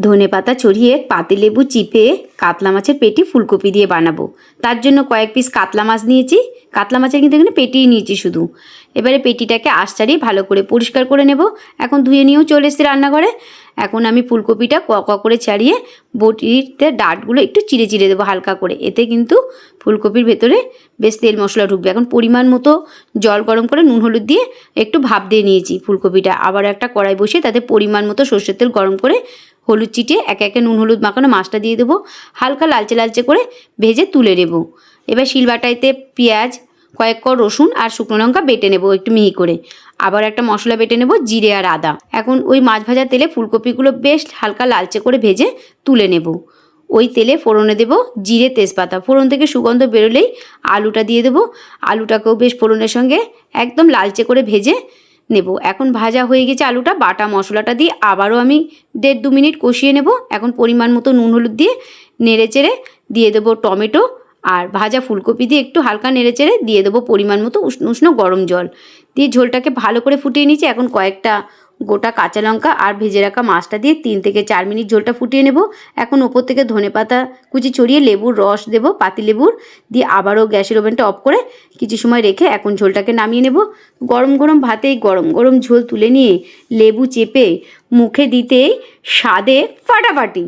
ধনেপাতা ছড়িয়ে পাতিলেবু চিপে কাতলা মাছের পেটি ফুলকপি দিয়ে বানাবো। তার জন্য কয়েক পিস কাতলা মাছ নিয়েছি। কাতলা মাছের কিন্তু এখানে পেটিই নিয়েছি শুধু। এবারে পেটিটাকে আঁশ ছাড়িয়ে ভালো করে পরিষ্কার করে নেব। এখন ধুয়ে নিয়েও চলে এসেছি রান্নাঘরে। এখন আমি ফুলকপিটা করে ছাড়িয়ে বটিতে ডাঁটগুলো একটু চিড়ে চিড়ে দেবো হালকা করে। এতে কিন্তু ফুলকপির ভেতরে বেশ তেল মশলা ঢুকবে। এখন পরিমাণ মতো জল গরম করে নুন হলুদ দিয়ে একটু ভাপ দিয়ে নিয়েছি ফুলকপিটা। আবার একটা কড়াই বসিয়ে তাতে পরিমাণ মতো সর্ষের তেল গরম করে হলুদ চিটিয়ে একে একে নুন হলুদ মাখানো মাছটা দিয়ে দেবো। হালকা লালচে লালচে করে ভেজে তুলে নেব। এবার শিলবাটাইতে পেঁয়াজ, কয়েক কোয়া রসুন আর শুকনো লঙ্কা বেটে নেব একটু মিহি করে। আবার একটা মশলা বেটে নেব, জিরে আর আদা। এখন ওই মাছ ভাজা তেলে ফুলকপিগুলো বেশ হালকা লালচে করে ভেজে তুলে নেব। ওই তেলে ফোড়নে দেব জিরে তেজপাতা। ফোড়ন থেকে সুগন্ধ বেরোলেই আলুটা দিয়ে দেবো। আলুটাকেও বেশ ফোড়নের সঙ্গে একদম লালচে করে ভেজে নেব। এখন ভাজা হয়ে গেছে আলুটা, বাটা মশলাটা দিয়ে আবারও আমি 1.5-2 মিনিট কষিয়ে নেব। এখন পরিমাণ মতো নুন হলুদ দিয়ে নেড়েচেড়ে দিয়ে দেবো টমেটো আর ভাজা ফুলকপি দিয়ে একটু হালকা নেড়েচেড়ে দিয়ে দেবো পরিমাণ মতো উষ্ণ উষ্ণ গরম জল দিয়ে ঝোলটাকে ভালো করে ফুটিয়ে নিচ্ছি। এখন কয়েকটা গোটা কাঁচা লঙ্কা আর ভেজে রাখা মাছটা দিয়ে 3 থেকে 4 মিনিট ঝোলটা ফুটিয়ে নেব। এখন ওপর থেকে ধনেপাতা কুচি ছড়িয়ে লেবুর রস দেব, পাতিলেবুর দিয়ে আবারও গ্যাসের ওভেনটা অফ করে কিছু সময় রেখে এখন ঝোলটাকে নামিয়ে নেব। গরম গরম ভাতেই গরম গরম ঝোল তুলে নিয়ে লেবু চেপে মুখে দিতেই স্বাদে ফাটাফাটি।